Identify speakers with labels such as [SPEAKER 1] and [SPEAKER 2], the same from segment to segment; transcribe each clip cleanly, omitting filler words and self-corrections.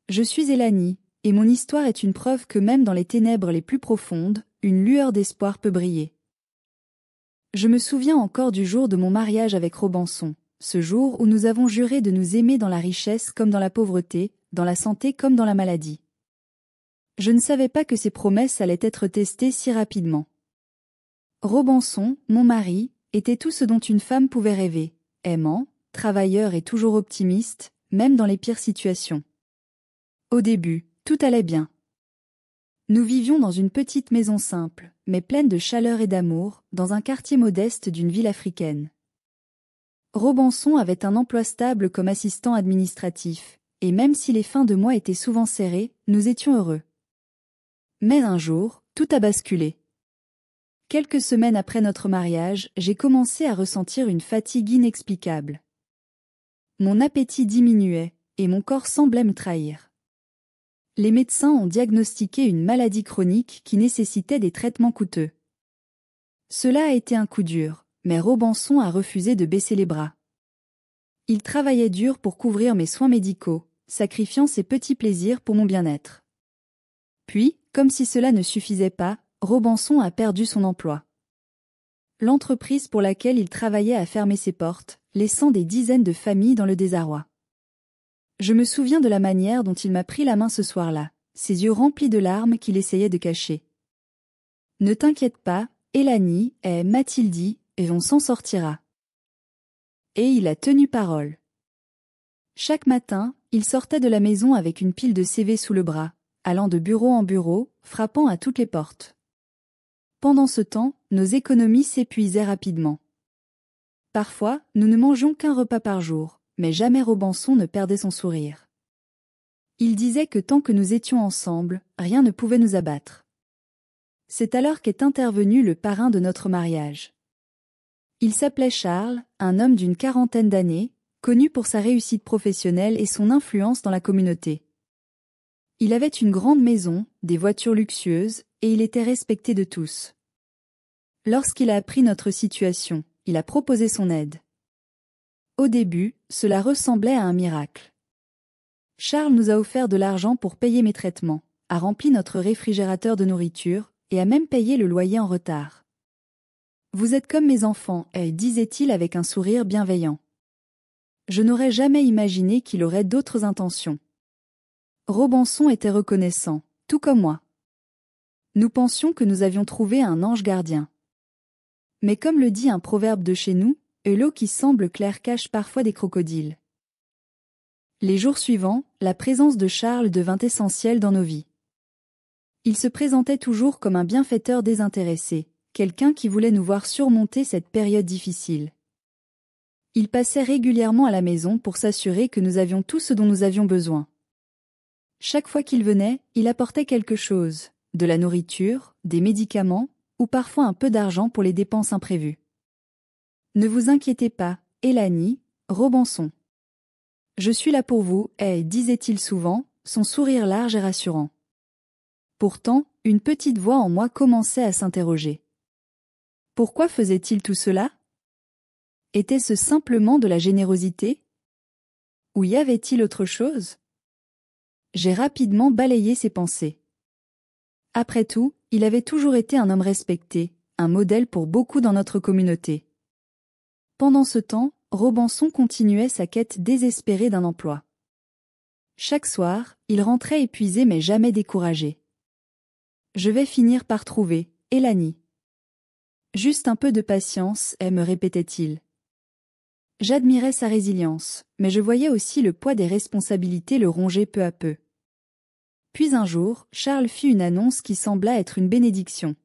[SPEAKER 1] Je suis Elanie, et mon histoire est une preuve que même dans les ténèbres les plus profondes, une lueur d'espoir peut briller. Je me souviens encore du jour de mon mariage avec Robanson, ce jour où nous avons juré de nous aimer dans la richesse comme dans la pauvreté, dans la santé comme dans la maladie. Je ne savais pas que ces promesses allaient être testées si rapidement. Robanson, mon mari, était tout ce dont une femme pouvait rêver, aimant, travailleur et toujours optimiste, même dans les pires situations. Au début, tout allait bien. Nous vivions dans une petite maison simple, mais pleine de chaleur et d'amour, dans un quartier modeste d'une ville africaine. Robanson avait un emploi stable comme assistant administratif, et même si les fins de mois étaient souvent serrées, nous étions heureux. Mais un jour, tout a basculé. Quelques semaines après notre mariage, j'ai commencé à ressentir une fatigue inexplicable. Mon appétit diminuait, et mon corps semblait me trahir. Les médecins ont diagnostiqué une maladie chronique qui nécessitait des traitements coûteux. Cela a été un coup dur, mais Robanson a refusé de baisser les bras. Il travaillait dur pour couvrir mes soins médicaux, sacrifiant ses petits plaisirs pour mon bien-être. Puis, comme si cela ne suffisait pas, Robanson a perdu son emploi. L'entreprise pour laquelle il travaillait a fermé ses portes, laissant des dizaines de familles dans le désarroi. Je me souviens de la manière dont il m'a pris la main ce soir-là, ses yeux remplis de larmes qu'il essayait de cacher. « Ne t'inquiète pas, Elanie, m'a-t-il dit, et on s'en sortira. » Et il a tenu parole. Chaque matin, il sortait de la maison avec une pile de CV sous le bras, allant de bureau en bureau, frappant à toutes les portes. Pendant ce temps, nos économies s'épuisaient rapidement. Parfois, nous ne mangions qu'un repas par jour, mais jamais Robanson ne perdait son sourire. Il disait que tant que nous étions ensemble, rien ne pouvait nous abattre. C'est alors qu'est intervenu le parrain de notre mariage. Il s'appelait Charles, un homme d'une quarantaine d'années, connu pour sa réussite professionnelle et son influence dans la communauté. Il avait une grande maison, des voitures luxueuses, et il était respecté de tous. Lorsqu'il a appris notre situation, il a proposé son aide. Au début, cela ressemblait à un miracle. Charles nous a offert de l'argent pour payer mes traitements, a rempli notre réfrigérateur de nourriture, et a même payé le loyer en retard. « Vous êtes comme mes enfants », disait-il avec un sourire bienveillant. Je n'aurais jamais imaginé qu'il aurait d'autres intentions. Robanson était reconnaissant, tout comme moi. Nous pensions que nous avions trouvé un ange gardien. Mais comme le dit un proverbe de chez nous, l'eau qui semble claire cache parfois des crocodiles. Les jours suivants, la présence de Charles devint essentielle dans nos vies. Il se présentait toujours comme un bienfaiteur désintéressé, quelqu'un qui voulait nous voir surmonter cette période difficile. Il passait régulièrement à la maison pour s'assurer que nous avions tout ce dont nous avions besoin. Chaque fois qu'il venait, il apportait quelque chose, de la nourriture, des médicaments, ou parfois un peu d'argent pour les dépenses imprévues. Ne vous inquiétez pas, Elanie, Robanson. Je suis là pour vous, disait-il souvent, son sourire large et rassurant. Pourtant, une petite voix en moi commençait à s'interroger. Pourquoi faisait-il tout cela? Était-ce simplement de la générosité? Ou y avait-il autre chose? J'ai rapidement balayé ces pensées. Après tout, il avait toujours été un homme respecté, un modèle pour beaucoup dans notre communauté. Pendant ce temps, Robanson continuait sa quête désespérée d'un emploi. Chaque soir, il rentrait épuisé mais jamais découragé. Je vais finir par trouver, Elanie. Juste un peu de patience, me répétait-il. J'admirais sa résilience, mais je voyais aussi le poids des responsabilités le ronger peu à peu. Puis un jour, Charles fit une annonce qui sembla être une bénédiction.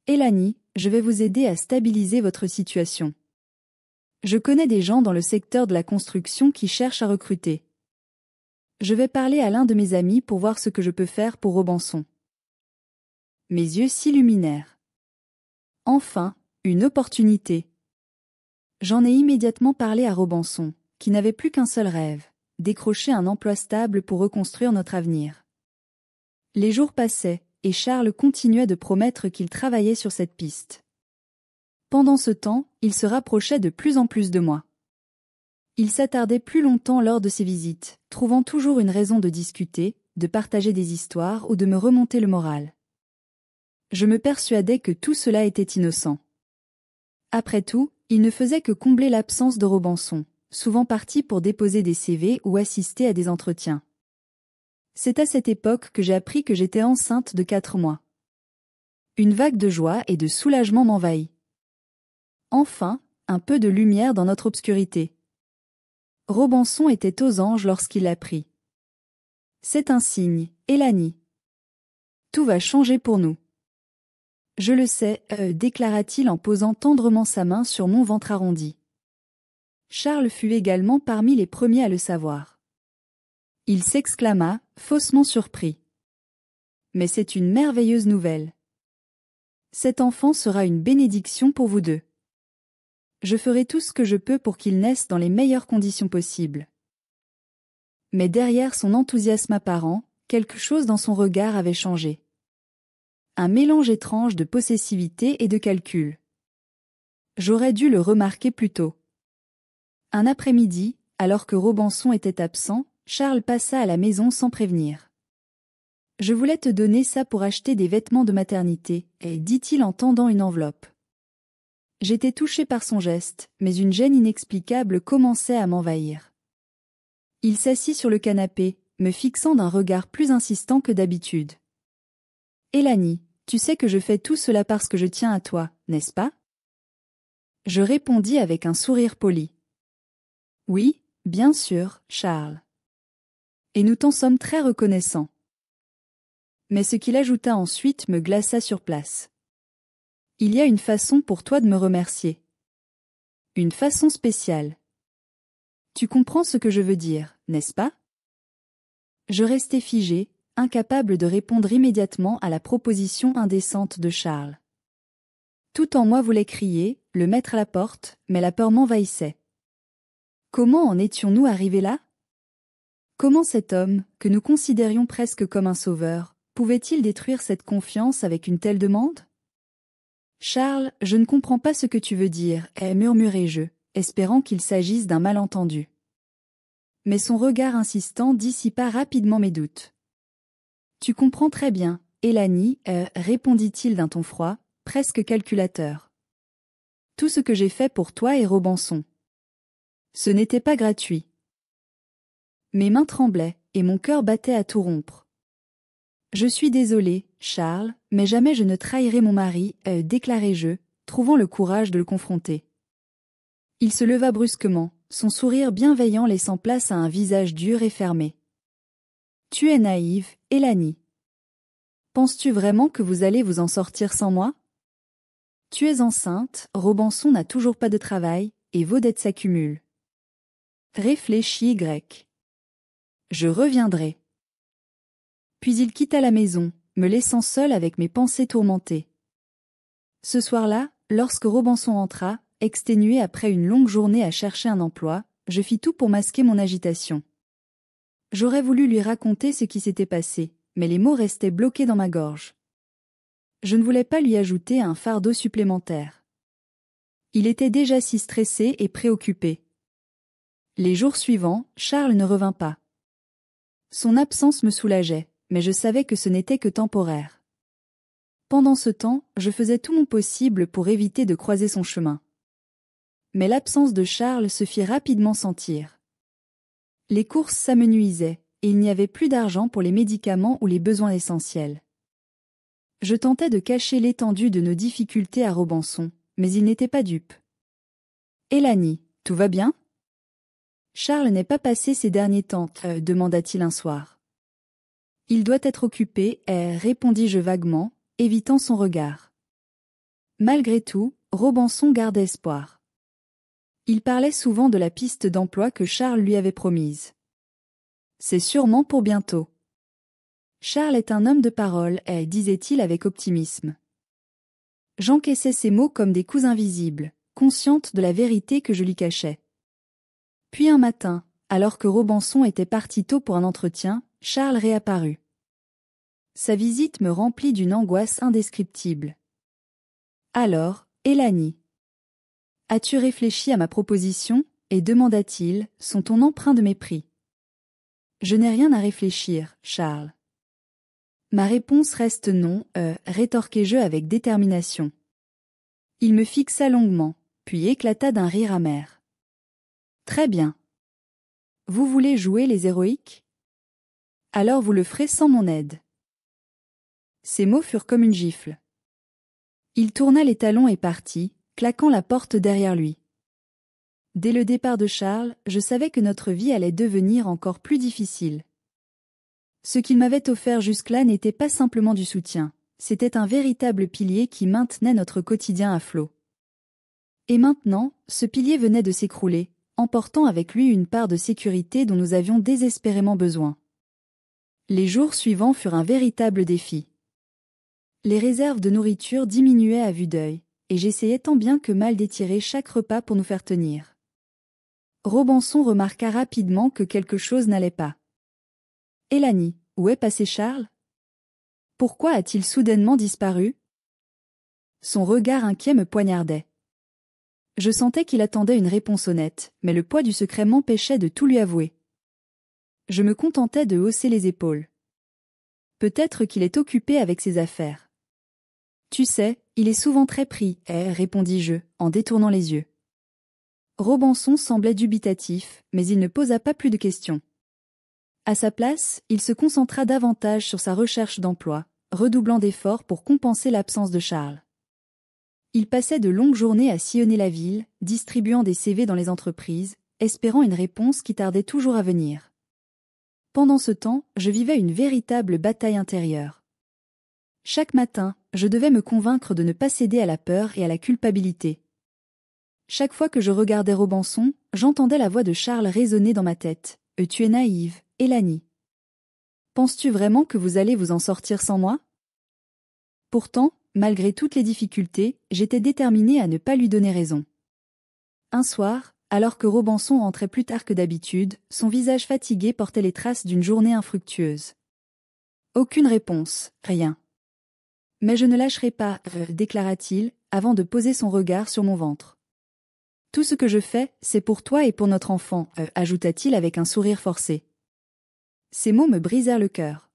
[SPEAKER 1] Elanie, je vais vous aider à stabiliser votre situation. Je connais des gens dans le secteur de la construction qui cherchent à recruter. Je vais parler à l'un de mes amis pour voir ce que je peux faire pour Robanson. Mes yeux s'illuminèrent. Enfin, une opportunité. J'en ai immédiatement parlé à Robanson, qui n'avait plus qu'un seul rêve, décrocher un emploi stable pour reconstruire notre avenir. Les jours passaient, et Charles continuait de promettre qu'il travaillait sur cette piste. Pendant ce temps, il se rapprochait de plus en plus de moi. Il s'attardait plus longtemps lors de ses visites, trouvant toujours une raison de discuter, de partager des histoires ou de me remonter le moral. Je me persuadais que tout cela était innocent. Après tout, il ne faisait que combler l'absence de Robinson, souvent parti pour déposer des CV ou assister à des entretiens. C'est à cette époque que j'ai appris que j'étais enceinte de 4 mois. Une vague de joie et de soulagement m'envahit. Enfin, un peu de lumière dans notre obscurité. Robinson était aux anges lorsqu'il l'apprit. C'est un signe, Élanie. Tout va changer pour nous. Je le sais, déclara-t-il en posant tendrement sa main sur mon ventre arrondi. Charles fut également parmi les premiers à le savoir. Il s'exclama, faussement surpris. Mais c'est une merveilleuse nouvelle. Cet enfant sera une bénédiction pour vous deux. Je ferai tout ce que je peux pour qu'il naisse dans les meilleures conditions possibles. Mais derrière son enthousiasme apparent, quelque chose dans son regard avait changé. Un mélange étrange de possessivité et de calcul. J'aurais dû le remarquer plus tôt. Un après-midi, alors que Robinson était absent, Charles passa à la maison sans prévenir. « Je voulais te donner ça pour acheter des vêtements de maternité, » dit-il en tendant une enveloppe. J'étais touchée par son geste, mais une gêne inexplicable commençait à m'envahir. Il s'assit sur le canapé, me fixant d'un regard plus insistant que d'habitude. « Élanie, tu sais que je fais tout cela parce que je tiens à toi, n'est-ce pas ?» Je répondis avec un sourire poli. « Oui, bien sûr, Charles. Et nous t'en sommes très reconnaissants. » Mais ce qu'il ajouta ensuite me glaça sur place. « Il y a une façon pour toi de me remercier. Une façon spéciale. Tu comprends ce que je veux dire, n'est-ce pas ?» Je restai figé, incapable de répondre immédiatement à la proposition indécente de Charles. Tout en moi voulait crier, le mettre à la porte, mais la peur m'envahissait. Comment en étions-nous arrivés là ? Comment cet homme, que nous considérions presque comme un sauveur, pouvait-il détruire cette confiance avec une telle demande ? « Charles, je ne comprends pas ce que tu veux dire, murmurai-je, espérant qu'il s'agisse d'un malentendu. » Mais son regard insistant dissipa rapidement mes doutes. « Tu comprends très bien, Élanie, répondit-il d'un ton froid, presque calculateur. Tout ce que j'ai fait pour toi et Robinson. Ce n'était pas gratuit. » Mes mains tremblaient, et mon cœur battait à tout rompre. « Je suis désolée, Charles, mais jamais je ne trahirai mon mari, déclarai-je, trouvant le courage de le confronter. Il se leva brusquement, son sourire bienveillant laissant place à un visage dur et fermé. « Tu es naïve, Élanie. Penses-tu vraiment que vous allez vous en sortir sans moi ? Tu es enceinte, Robinson n'a toujours pas de travail, et vos dettes s'accumulent. Réfléchis, grec. Je reviendrai. » Puis il quitta la maison, me laissant seule avec mes pensées tourmentées. Ce soir-là, lorsque Robinson entra, exténué après une longue journée à chercher un emploi, je fis tout pour masquer mon agitation. J'aurais voulu lui raconter ce qui s'était passé, mais les mots restaient bloqués dans ma gorge. Je ne voulais pas lui ajouter un fardeau supplémentaire. Il était déjà si stressé et préoccupé. Les jours suivants, Charles ne revint pas. Son absence me soulageait, mais je savais que ce n'était que temporaire. Pendant ce temps, je faisais tout mon possible pour éviter de croiser son chemin. Mais l'absence de Charles se fit rapidement sentir. Les courses s'amenuisaient, et il n'y avait plus d'argent pour les médicaments ou les besoins essentiels. Je tentais de cacher l'étendue de nos difficultés à Robinson, mais il n'était pas dupe. « Élanie, tout va bien ? Charles n'est pas passé ces derniers temps, demanda-t-il un soir. Il doit être occupé, répondis-je vaguement, évitant son regard. Malgré tout, Robinson gardait espoir. Il parlait souvent de la piste d'emploi que Charles lui avait promise. C'est sûrement pour bientôt. Charles est un homme de parole, disait-il avec optimisme. J'encaissais ces mots comme des coups invisibles, consciente de la vérité que je lui cachais. Puis un matin, alors que Robinson était parti tôt pour un entretien, Charles réapparut. Sa visite me remplit d'une angoisse indescriptible. « Alors, Élanie, as-tu réfléchi à ma proposition ? et demanda-t-il, son ton empreint de mépris. Je n'ai rien à réfléchir, Charles. Ma réponse reste non, rétorquai-je avec détermination. Il me fixa longuement, puis éclata d'un rire amer. Très bien. Vous voulez jouer les héroïques? Alors vous le ferez sans mon aide. Ces mots furent comme une gifle. Il tourna les talons et partit, claquant la porte derrière lui. Dès le départ de Charles, je savais que notre vie allait devenir encore plus difficile. Ce qu'il m'avait offert jusque-là n'était pas simplement du soutien, c'était un véritable pilier qui maintenait notre quotidien à flot. Et maintenant, ce pilier venait de s'écrouler, emportant avec lui une part de sécurité dont nous avions désespérément besoin. Les jours suivants furent un véritable défi. Les réserves de nourriture diminuaient à vue d'œil, et j'essayais tant bien que mal d'étirer chaque repas pour nous faire tenir. Robinson remarqua rapidement que quelque chose n'allait pas. « Élanie, où est passé Charles? Pourquoi a-t-il soudainement disparu ?» Son regard inquiet me poignardait. Je sentais qu'il attendait une réponse honnête, mais le poids du secret m'empêchait de tout lui avouer. Je me contentais de hausser les épaules. Peut-être qu'il est occupé avec ses affaires. Tu sais, il est souvent très pris, répondis-je, en détournant les yeux. Robinson semblait dubitatif, mais il ne posa pas plus de questions. À sa place, il se concentra davantage sur sa recherche d'emploi, redoublant d'efforts pour compenser l'absence de Charles. Il passait de longues journées à sillonner la ville, distribuant des CV dans les entreprises, espérant une réponse qui tardait toujours à venir. Pendant ce temps, je vivais une véritable bataille intérieure. Chaque matin, je devais me convaincre de ne pas céder à la peur et à la culpabilité. Chaque fois que je regardais Robinson, j'entendais la voix de Charles résonner dans ma tête. « Tu es naïve, Élanie. Penses-tu vraiment que vous allez vous en sortir sans moi ?» Pourtant, malgré toutes les difficultés, j'étais déterminée à ne pas lui donner raison. Un soir, alors que Robinson rentrait plus tard que d'habitude, son visage fatigué portait les traces d'une journée infructueuse. Aucune réponse, rien. « Mais je ne lâcherai pas, déclara-t-il, avant de poser son regard sur mon ventre. « Tout ce que je fais, c'est pour toi et pour notre enfant, ajouta-t-il avec un sourire forcé. Ces mots me brisèrent le cœur.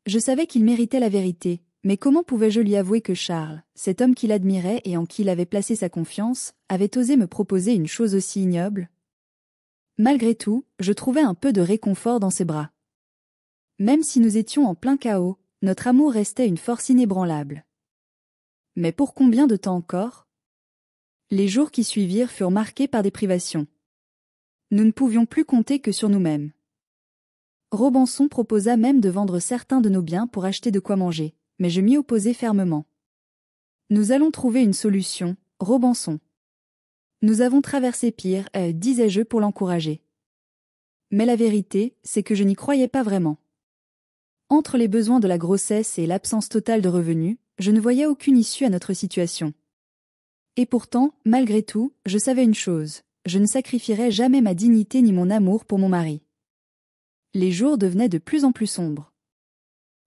[SPEAKER 1] Je savais qu'il méritait la vérité, mais comment pouvais-je lui avouer que Charles, cet homme qu'il admirait et en qui il avait placé sa confiance, avait osé me proposer une chose aussi ignoble? Malgré tout, je trouvais un peu de réconfort dans ses bras. Même si nous étions en plein chaos, notre amour restait une force inébranlable. Mais pour combien de temps encore? Les jours qui suivirent furent marqués par des privations. Nous ne pouvions plus compter que sur nous-mêmes. Robinson proposa même de vendre certains de nos biens pour acheter de quoi manger, mais je m'y opposai fermement. Nous allons trouver une solution, Robinson. Nous avons traversé pire, disais-je pour l'encourager. Mais la vérité, c'est que je n'y croyais pas vraiment. Entre les besoins de la grossesse et l'absence totale de revenus, je ne voyais aucune issue à notre situation. Et pourtant, malgré tout, je savais une chose, je ne sacrifierais jamais ma dignité ni mon amour pour mon mari. Les jours devenaient de plus en plus sombres.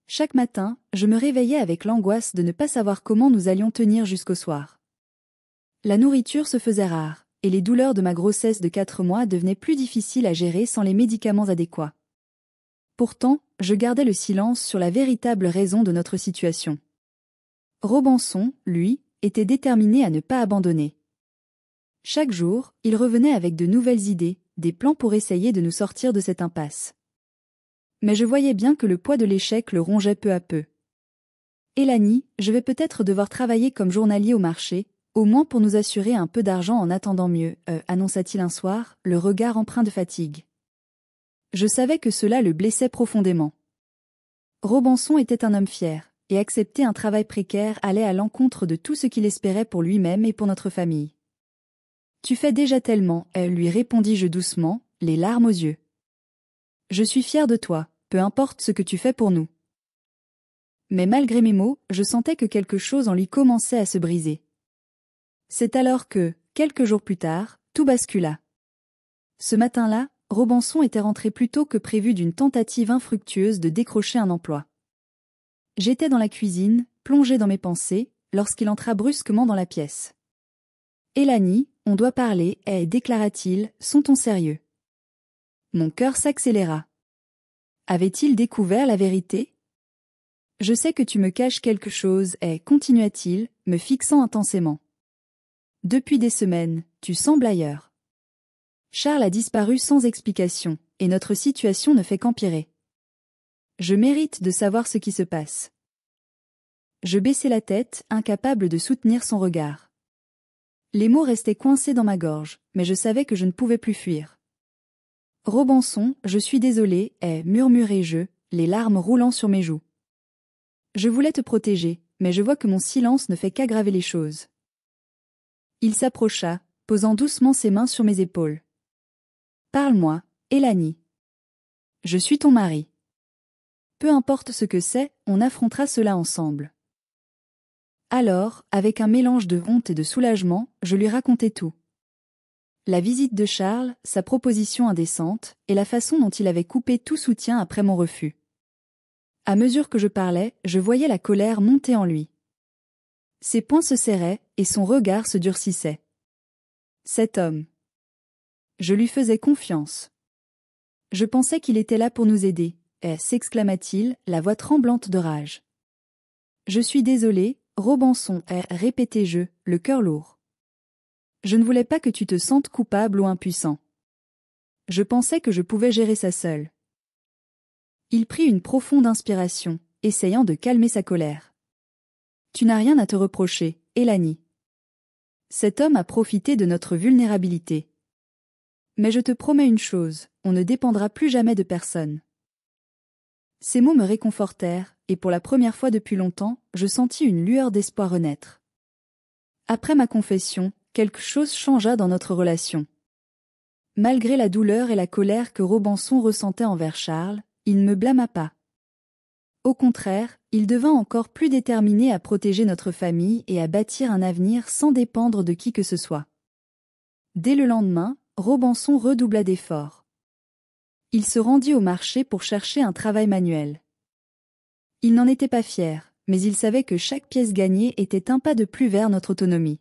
[SPEAKER 1] Chaque matin, je me réveillais avec l'angoisse de ne pas savoir comment nous allions tenir jusqu'au soir. La nourriture se faisait rare, et les douleurs de ma grossesse de 4 mois devenaient plus difficiles à gérer sans les médicaments adéquats. Pourtant, je gardais le silence sur la véritable raison de notre situation. Robinson, lui, était déterminé à ne pas abandonner. Chaque jour, il revenait avec de nouvelles idées, des plans pour essayer de nous sortir de cette impasse. Mais je voyais bien que le poids de l'échec le rongeait peu à peu. « Élanie, je vais peut-être devoir travailler comme journalier au marché, au moins pour nous assurer un peu d'argent en attendant mieux, annonça-t-il un soir, le regard empreint de fatigue. Je savais que cela le blessait profondément. Robinson était un homme fier, et accepter un travail précaire allait à l'encontre de tout ce qu'il espérait pour lui-même et pour notre famille. « Tu fais déjà tellement, lui répondis-je doucement, les larmes aux yeux. Je suis fier de toi, peu importe ce que tu fais pour nous. » Mais malgré mes mots, je sentais que quelque chose en lui commençait à se briser. C'est alors que, quelques jours plus tard, tout bascula. Ce matin-là, Robinson était rentré plus tôt que prévu d'une tentative infructueuse de décrocher un emploi. J'étais dans la cuisine, plongée dans mes pensées, lorsqu'il entra brusquement dans la pièce. « Élanie, on doit parler, déclara-t-il, son ton sérieux. Mon cœur s'accéléra. Avait-il découvert la vérité? Je sais que tu me caches quelque chose, continua-t-il, me fixant intensément. Depuis des semaines, tu sembles ailleurs. Charles a disparu sans explication, et notre situation ne fait qu'empirer. Je mérite de savoir ce qui se passe. Je baissai la tête, incapable de soutenir son regard. Les mots restaient coincés dans ma gorge, mais je savais que je ne pouvais plus fuir. Robançon, je suis désolé, murmurai-je, les larmes roulant sur mes joues. Je voulais te protéger, mais je vois que mon silence ne fait qu'aggraver les choses. Il s'approcha, posant doucement ses mains sur mes épaules. Parle-moi, Élanie. Je suis ton mari. Peu importe ce que c'est, on affrontera cela ensemble. Alors, avec un mélange de honte et de soulagement, je lui racontai tout. La visite de Charles, sa proposition indécente, et la façon dont il avait coupé tout soutien après mon refus. À mesure que je parlais, je voyais la colère monter en lui. Ses poings se serraient, et son regard se durcissait. Cet homme. Je lui faisais confiance. Je pensais qu'il était là pour nous aider, s'exclama-t-il, la voix tremblante de rage. Je suis désolé, Robançon, répétai-je, le cœur lourd. Je ne voulais pas que tu te sentes coupable ou impuissant. Je pensais que je pouvais gérer ça seul. Il prit une profonde inspiration, essayant de calmer sa colère. Tu n'as rien à te reprocher, Élanie. Cet homme a profité de notre vulnérabilité. Mais je te promets une chose, on ne dépendra plus jamais de personne. Ces mots me réconfortèrent, et pour la première fois depuis longtemps, je sentis une lueur d'espoir renaître. Après ma confession, quelque chose changea dans notre relation. Malgré la douleur et la colère que Robançon ressentait envers Charles, il ne me blâma pas. Au contraire, il devint encore plus déterminé à protéger notre famille et à bâtir un avenir sans dépendre de qui que ce soit. Dès le lendemain, Robançon redoubla d'efforts. Il se rendit au marché pour chercher un travail manuel. Il n'en était pas fier, mais il savait que chaque pièce gagnée était un pas de plus vers notre autonomie.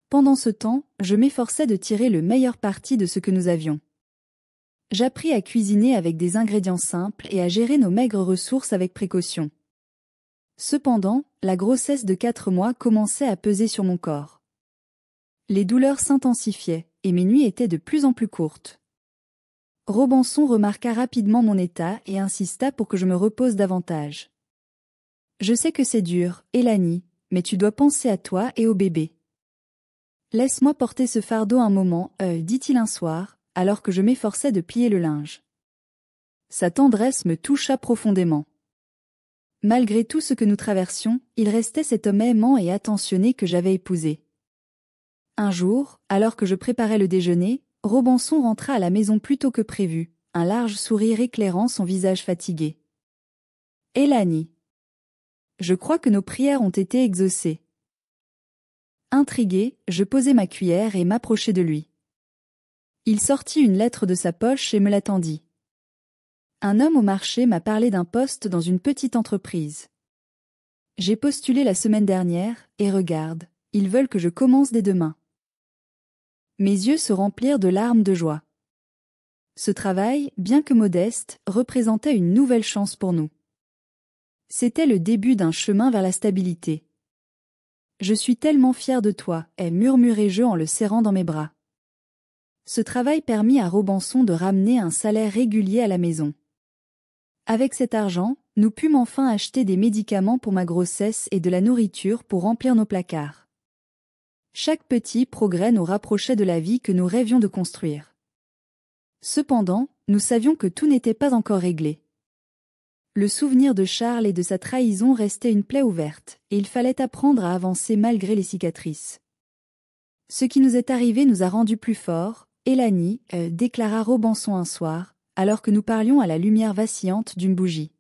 [SPEAKER 1] Pendant ce temps, je m'efforçais de tirer le meilleur parti de ce que nous avions. J'appris à cuisiner avec des ingrédients simples et à gérer nos maigres ressources avec précaution. Cependant, la grossesse de 4 mois commençait à peser sur mon corps. Les douleurs s'intensifiaient, et mes nuits étaient de plus en plus courtes. Robançon remarqua rapidement mon état et insista pour que je me repose davantage. Je sais que c'est dur, Élanie, mais tu dois penser à toi et au bébé. Laisse-moi porter ce fardeau un moment, dit-il un soir, alors que je m'efforçais de plier le linge. Sa tendresse me toucha profondément. Malgré tout ce que nous traversions, il restait cet homme aimant et attentionné que j'avais épousé. Un jour, alors que je préparais le déjeuner, Robançon rentra à la maison plus tôt que prévu, un large sourire éclairant son visage fatigué. « Élanie. Je crois que nos prières ont été exaucées. » Intrigué, je posai ma cuillère et m'approchai de lui. Il sortit une lettre de sa poche et me la tendit. Un homme au marché m'a parlé d'un poste dans une petite entreprise. J'ai postulé la semaine dernière, et regarde, ils veulent que je commence dès demain. Mes yeux se remplirent de larmes de joie. Ce travail, bien que modeste, représentait une nouvelle chance pour nous. C'était le début d'un chemin vers la stabilité. Je suis tellement fière de toi, murmurai-je en le serrant dans mes bras. Ce travail permit à Robançon de ramener un salaire régulier à la maison. Avec cet argent, nous pûmes enfin acheter des médicaments pour ma grossesse et de la nourriture pour remplir nos placards. Chaque petit progrès nous rapprochait de la vie que nous rêvions de construire. Cependant, nous savions que tout n'était pas encore réglé. Le souvenir de Charles et de sa trahison restait une plaie ouverte, et il fallait apprendre à avancer malgré les cicatrices. Ce qui nous est arrivé nous a rendus plus forts, Élanie, déclara Robançon un soir, alors que nous parlions à la lumière vacillante d'une bougie.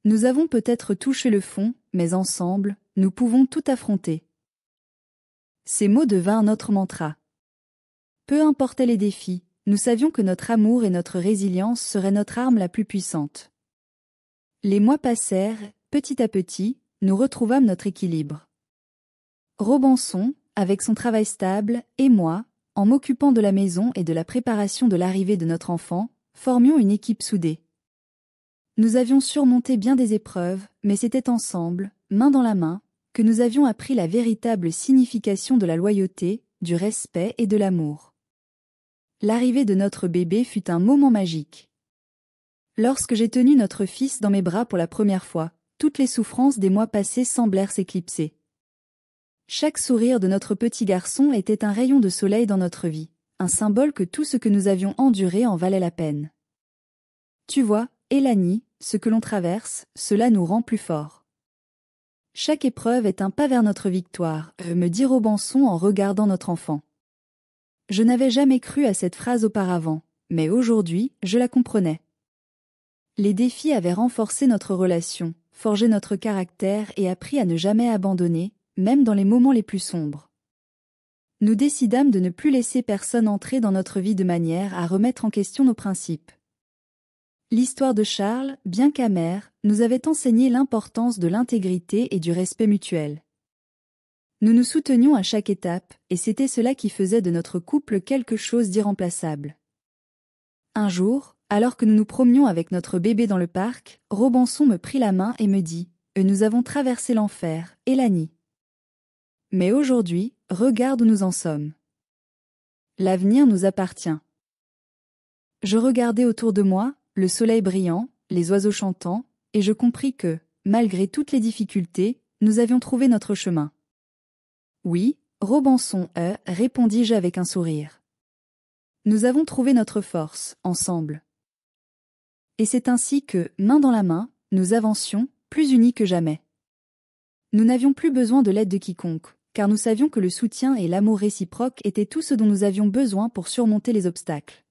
[SPEAKER 1] Nous avons peut-être touché le fond, mais ensemble, nous pouvons tout affronter. Ces mots devinrent notre mantra. Peu importaient les défis, nous savions que notre amour et notre résilience seraient notre arme la plus puissante. Les mois passèrent, petit à petit, nous retrouvâmes notre équilibre. Robançon, avec son travail stable, et moi, en m'occupant de la maison et de la préparation de l'arrivée de notre enfant, formions une équipe soudée. Nous avions surmonté bien des épreuves, mais c'était ensemble, main dans la main, que nous avions appris la véritable signification de la loyauté, du respect et de l'amour. L'arrivée de notre bébé fut un moment magique. Lorsque j'ai tenu notre fils dans mes bras pour la première fois, toutes les souffrances des mois passés semblèrent s'éclipser. Chaque sourire de notre petit garçon était un rayon de soleil dans notre vie, un symbole que tout ce que nous avions enduré en valait la peine. Tu vois, Élanie, ce que l'on traverse, cela nous rend plus forts. Chaque épreuve est un pas vers notre victoire, me dit Robinson en regardant notre enfant. Je n'avais jamais cru à cette phrase auparavant, mais aujourd'hui, je la comprenais. Les défis avaient renforcé notre relation, forgé notre caractère et appris à ne jamais abandonner, même dans les moments les plus sombres. Nous décidâmes de ne plus laisser personne entrer dans notre vie de manière à remettre en question nos principes. L'histoire de Charles, bien qu'amère, nous avait enseigné l'importance de l'intégrité et du respect mutuel. Nous nous soutenions à chaque étape, et c'était cela qui faisait de notre couple quelque chose d'irremplaçable. Un jour, alors que nous nous promenions avec notre bébé dans le parc, Robinson me prit la main et me dit « Nous avons traversé l'enfer, Élanie. Mais aujourd'hui, regarde où nous en sommes. L'avenir nous appartient. » Je regardais autour de moi, le soleil brillant, les oiseaux chantant, et je compris que, malgré toutes les difficultés, nous avions trouvé notre chemin. Oui, Robinson, répondis-je avec un sourire. Nous avons trouvé notre force, ensemble. Et c'est ainsi que, main dans la main, nous avancions, plus unis que jamais. Nous n'avions plus besoin de l'aide de quiconque, car nous savions que le soutien et l'amour réciproque étaient tout ce dont nous avions besoin pour surmonter les obstacles.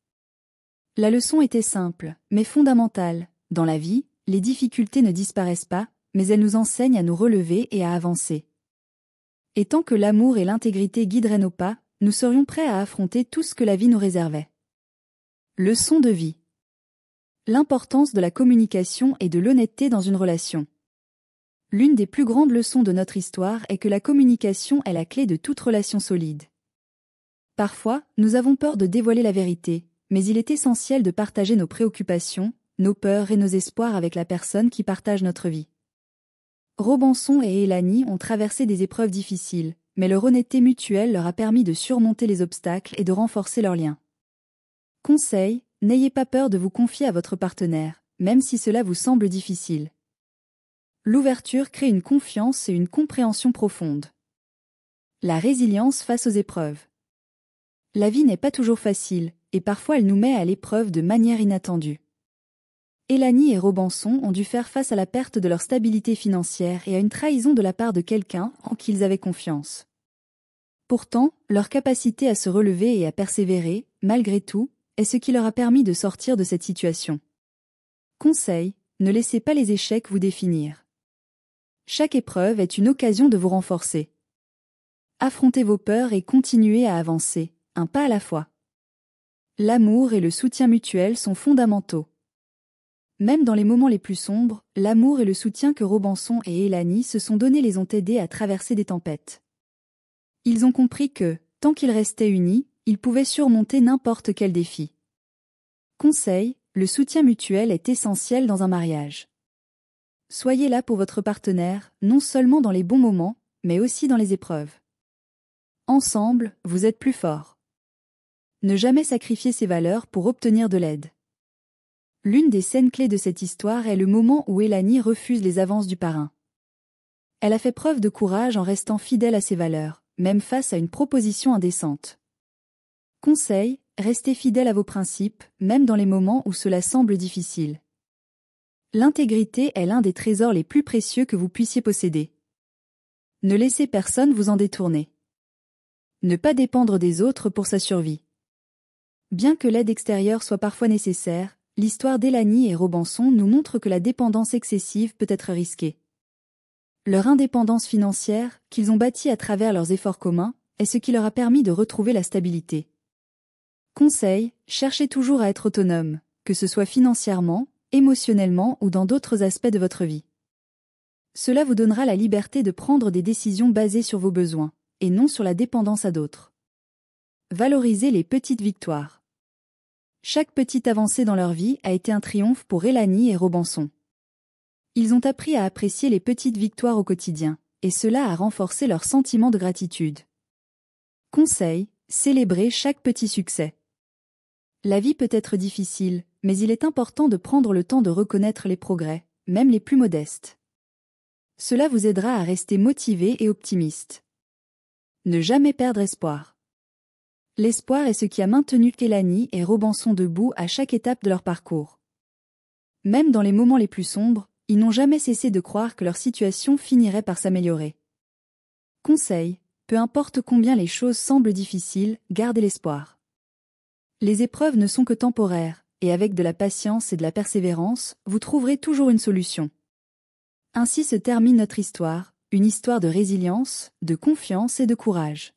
[SPEAKER 1] La leçon était simple, mais fondamentale. Dans la vie, les difficultés ne disparaissent pas, mais elles nous enseignent à nous relever et à avancer. Et tant que l'amour et l'intégrité guideraient nos pas, nous serions prêts à affronter tout ce que la vie nous réservait. Leçon de vie. L'importance de la communication et de l'honnêteté dans une relation. L'une des plus grandes leçons de notre histoire est que la communication est la clé de toute relation solide. Parfois, nous avons peur de dévoiler la vérité, mais il est essentiel de partager nos préoccupations, nos peurs et nos espoirs avec la personne qui partage notre vie. Robinson et Élanie ont traversé des épreuves difficiles, mais leur honnêteté mutuelle leur a permis de surmonter les obstacles et de renforcer leurs liens. Conseil, n'ayez pas peur de vous confier à votre partenaire, même si cela vous semble difficile. L'ouverture crée une confiance et une compréhension profonde. La résilience face aux épreuves. La vie n'est pas toujours facile, et parfois elle nous met à l'épreuve de manière inattendue. Élanie et Robinson ont dû faire face à la perte de leur stabilité financière et à une trahison de la part de quelqu'un en qui ils avaient confiance. Pourtant, leur capacité à se relever et à persévérer, malgré tout, est ce qui leur a permis de sortir de cette situation. Conseil, ne laissez pas les échecs vous définir. Chaque épreuve est une occasion de vous renforcer. Affrontez vos peurs et continuez à avancer, un pas à la fois. L'amour et le soutien mutuel sont fondamentaux. Même dans les moments les plus sombres, l'amour et le soutien que Robinson et Élanie se sont donnés les ont aidés à traverser des tempêtes. Ils ont compris que, tant qu'ils restaient unis, ils pouvaient surmonter n'importe quel défi. Conseil, le soutien mutuel est essentiel dans un mariage. Soyez là pour votre partenaire, non seulement dans les bons moments, mais aussi dans les épreuves. Ensemble, vous êtes plus forts. Ne jamais sacrifier ses valeurs pour obtenir de l'aide. L'une des scènes clés de cette histoire est le moment où Élanie refuse les avances du parrain. Elle a fait preuve de courage en restant fidèle à ses valeurs, même face à une proposition indécente. Conseil, restez fidèle à vos principes, même dans les moments où cela semble difficile. L'intégrité est l'un des trésors les plus précieux que vous puissiez posséder. Ne laissez personne vous en détourner. Ne pas dépendre des autres pour sa survie. Bien que l'aide extérieure soit parfois nécessaire, l'histoire d'Élanie et Robinson nous montre que la dépendance excessive peut être risquée. Leur indépendance financière, qu'ils ont bâtie à travers leurs efforts communs, est ce qui leur a permis de retrouver la stabilité. Conseil, cherchez toujours à être autonome, que ce soit financièrement, émotionnellement ou dans d'autres aspects de votre vie. Cela vous donnera la liberté de prendre des décisions basées sur vos besoins, et non sur la dépendance à d'autres. Valorisez les petites victoires. Chaque petite avancée dans leur vie a été un triomphe pour Elanie et Robinson. Ils ont appris à apprécier les petites victoires au quotidien, et cela a renforcé leur sentiment de gratitude. Conseil, célébrez chaque petit succès. La vie peut être difficile, mais il est important de prendre le temps de reconnaître les progrès, même les plus modestes. Cela vous aidera à rester motivé et optimiste. Ne jamais perdre espoir. L'espoir est ce qui a maintenu Elanie et Robinson debout à chaque étape de leur parcours. Même dans les moments les plus sombres, ils n'ont jamais cessé de croire que leur situation finirait par s'améliorer. Conseil, peu importe combien les choses semblent difficiles, gardez l'espoir. Les épreuves ne sont que temporaires, et avec de la patience et de la persévérance, vous trouverez toujours une solution. Ainsi se termine notre histoire, une histoire de résilience, de confiance et de courage.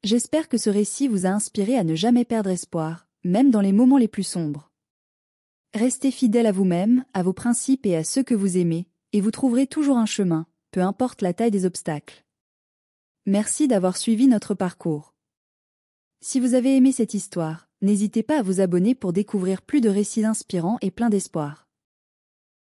[SPEAKER 1] J'espère que ce récit vous a inspiré à ne jamais perdre espoir, même dans les moments les plus sombres. Restez fidèle à vous-même, à vos principes et à ceux que vous aimez, et vous trouverez toujours un chemin, peu importe la taille des obstacles. Merci d'avoir suivi notre parcours. Si vous avez aimé cette histoire, n'hésitez pas à vous abonner pour découvrir plus de récits inspirants et pleins d'espoir.